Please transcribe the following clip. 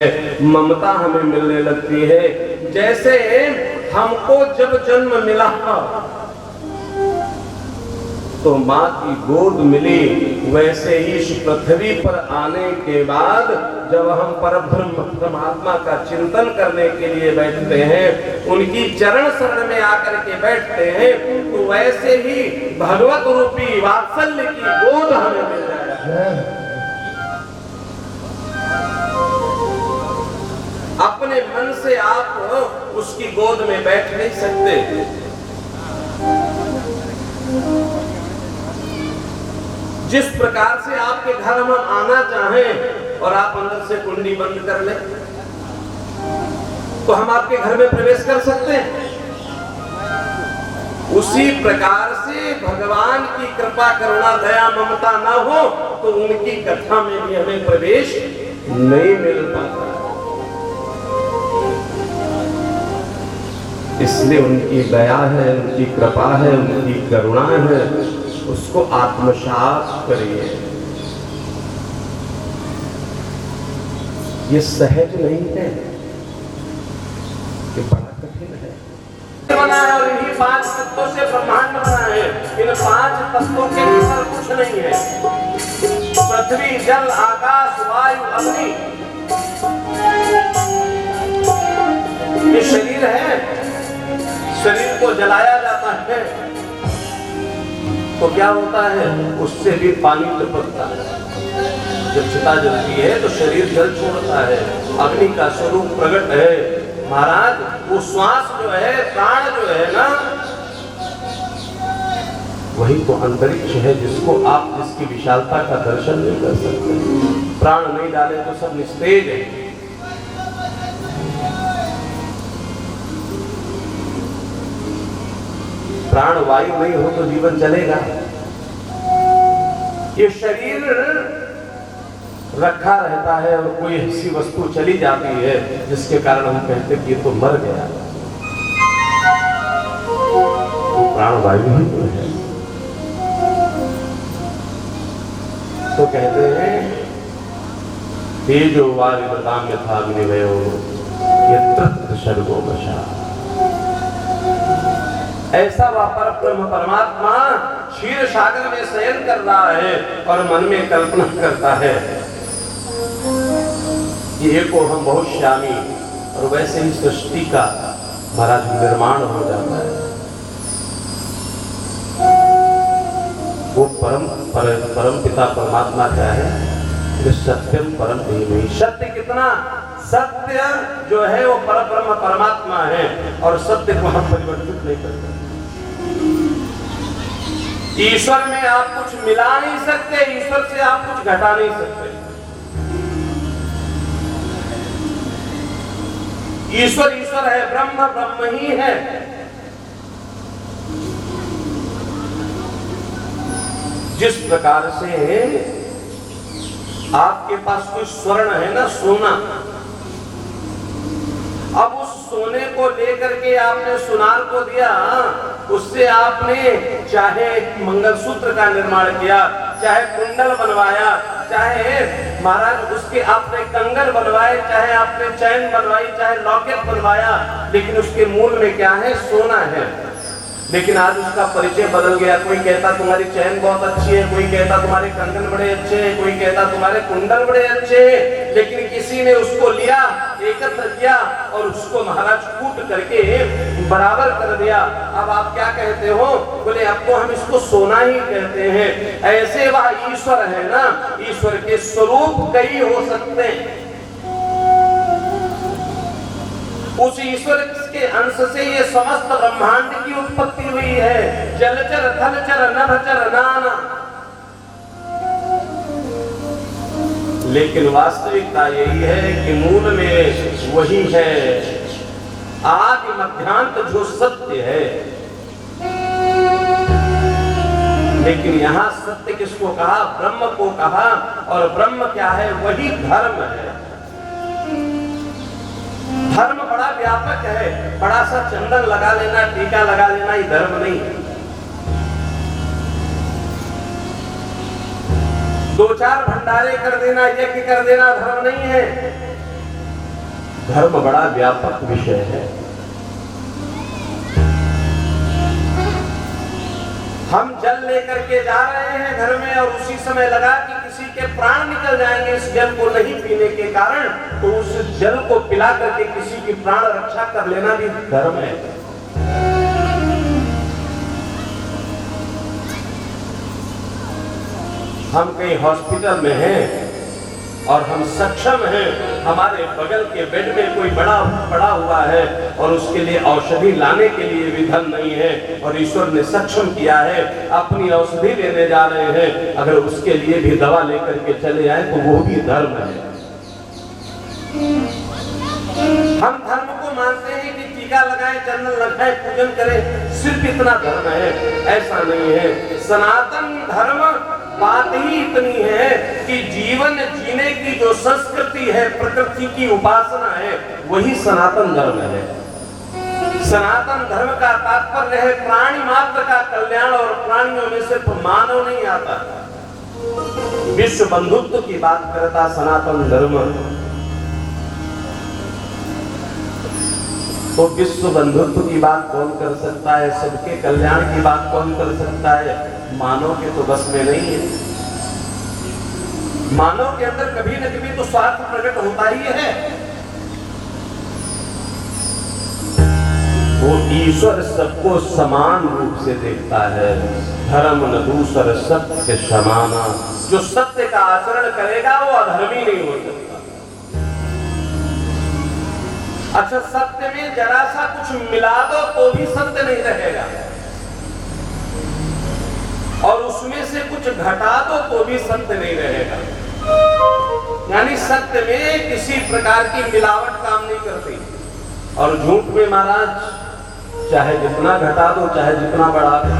ममता हमें मिलने लगती है। जैसे हमको जब जन्म मिला तो माँ की गोद मिली, वैसे ही इस पृथ्वी पर आने के बाद जब हम परब्रह्म परमात्मा का चिंतन करने के लिए बैठते हैं, उनकी चरण शरण में आकर के बैठते हैं, तो वैसे ही भगवत रूपी वात्सल्य की गोद हमें मिल जाएगी। अपने मन से आप उसकी गोद में बैठ नहीं सकते। जिस प्रकार से आपके घर हम आना चाहें और आप अंदर से कुंडी बंद कर लें तो हम आपके घर में प्रवेश कर सकते हैं। उसी प्रकार से भगवान की कृपा करुणा दया ममता ना हो तो उनकी कथा में भी हमें प्रवेश नहीं मिल पाता। इसलिए उनकी दया है, उनकी कृपा है, उनकी करुणा है, उसको आत्मसात करिए। ये सहज नहीं है, ये बड़ा कठिन है। बना है और इन्हीं 5 तत्वों से ब्रह्मांड बना है। इन 5 तत्वों के भीतर कुछ नहीं है। पृथ्वी, जल, आकाश, वायु, अग्नि, ये शरीर है। शरीर को जलाया जाता है तो क्या होता है, उससे भी पानी टपकता है। जब चिता जलती है तो शरीर जल छोड़ता है। अग्नि का स्वरूप प्रकट है महाराज। वो श्वास जो है, प्राण जो है ना, वही तो अंतरिक्ष है जिसको आप जिसकी विशालता का दर्शन नहीं कर सकते। प्राण नहीं डाले तो सब निस्तेज है। प्राण वायु नहीं हो तो जीवन चलेगा। ये शरीर रखा रहता है और कोई ऐसी वस्तु चली जाती है जिसके कारण हम कहते कि ये तो मर गया। वो प्राण वायु ही तो है। तो कहते हैं तेजो वारिवताम यथाग्निवयो यत्र सर्गो वशा। ऐसा वह परब्रह्म परमात्मा क्षीर सागर में शयन कर रहा है और मन में कल्पना करता है कि एको हम बहुत श्यामी, और वैसे ही सृष्टि का महाराज निर्माण हो जाता है। वो परम पिता परमात्मा क्या है, सत्यम परम धीमहि। सत्य कितना, सत्य जो है वो परब्रह्म परमात्मा है और सत्य को हम परिवर्तित नहीं करते। ईश्वर में आप कुछ मिला नहीं सकते, ईश्वर से आप कुछ घटा नहीं सकते। ईश्वर ईश्वर है, ब्रह्म ब्रह्म ही है। जिस प्रकार से आपके पास कोई स्वर्ण है ना, सोना, अब उस सोने को लेकर के आपने सुनार को दिया, उससे आपने चाहे मंगलसूत्र का निर्माण किया, चाहे कुंडल बनवाया, चाहे महाराज उसके आपने कंगन बनवाए, चाहे आपने चैन बनवाई, चाहे लॉकेट बनवाया, लेकिन उसके मूल में क्या है, सोना है। लेकिन आज उसका परिचय बदल गया। कोई कहता तुम्हारी चैन बहुत अच्छी है, कोई कहता तुम्हारे कंगन बड़े अच्छे हैं, कोई कहता तुम्हारे कुंडल बड़े अच्छे हैं, लेकिन किसी ने उसको लिया, एकत्र किया और उसको महाराज कूट करके बराबर कर दिया। अब आप क्या कहते हो, बोले अब तो हम इसको सोना ही कहते हैं। ऐसे वह ईश्वर है ना, ईश्वर के स्वरूप कई हो सकते हैं। उस ईश्वर के अंश से ये समस्त ब्रह्मांड की उत्पत्ति हुई है। जलचर थलचर नभचर नाना। लेकिन वास्तविकता यही है कि मूल में वही है, आदि मध्यांत जो सत्य है। लेकिन यहाँ सत्य किसको कहा, ब्रह्म को कहा। और ब्रह्म क्या है, वही धर्म है। धर्म बड़ा व्यापक है। बड़ा सा चंदन लगा लेना, टीका लगा लेना, ये धर्म नहीं है। 2-4 भंडारे कर देना, यज्ञ कर देना धर्म नहीं है। धर्म बड़ा व्यापक विषय है। हम जल लेकर के जा रहे हैं घर में और उसी समय लगा कि किसी के प्राण निकल जाएंगे इस जल को नहीं पीने के कारण, तो उस जल को पिला करके किसी की प्राण रक्षा कर लेना भी धर्म है। हम कहीं हॉस्पिटल में हैं और हम सक्षम हैं, हमारे बगल के बेड में कोई बड़ा पड़ा हुआ है और उसके लिए औषधि लाने के लिए भी धन नहीं है और ईश्वर ने सक्षम किया है, अपनी औषधि लेने जा रहे हैं, अगर उसके लिए भी दवा लेकर के चले आए तो वो भी धर्म है। हम धर्म को मानते हैं कि टीका लगाए, चंदन लगाए, पूजन करें, सिर्फ इतना धर्म है, ऐसा नहीं है। सनातन धर्म बात ही इतनी है कि जीवन जीने की जो संस्कृति है, प्रकृति की उपासना है, वही सनातन धर्म है। सनातन धर्म का तात्पर्य है प्राणी मात्र का कल्याण और प्राणियों में सिर्फ मानव नहीं आता। विश्व बंधुत्व की बात करता सनातन धर्म, तो विश्व बंधुत्व की बात कौन कर सकता है, सबके कल्याण की बात कौन कर सकता है? मानव के तो बस में नहीं है। मानव के अंदर कभी न कभी तो स्वार्थ प्रकट होता ही है। वो ईश्वर सबको समान रूप से देखता है। धर्म न दूसर सत्य समाना, जो सत्य का आचरण करेगा वो अधर्मी नहीं हो सकता। अच्छा, सत्य में जरा सा कुछ मिला दो तो भी सत्य नहीं रहेगा, और उसमें से कुछ घटा दो तो भी सत्य नहीं रहेगा। यानी सत्य में किसी प्रकार की मिलावट काम नहीं करती, और झूठ में महाराज चाहे जितना घटा दो चाहे जितना बढ़ा दो,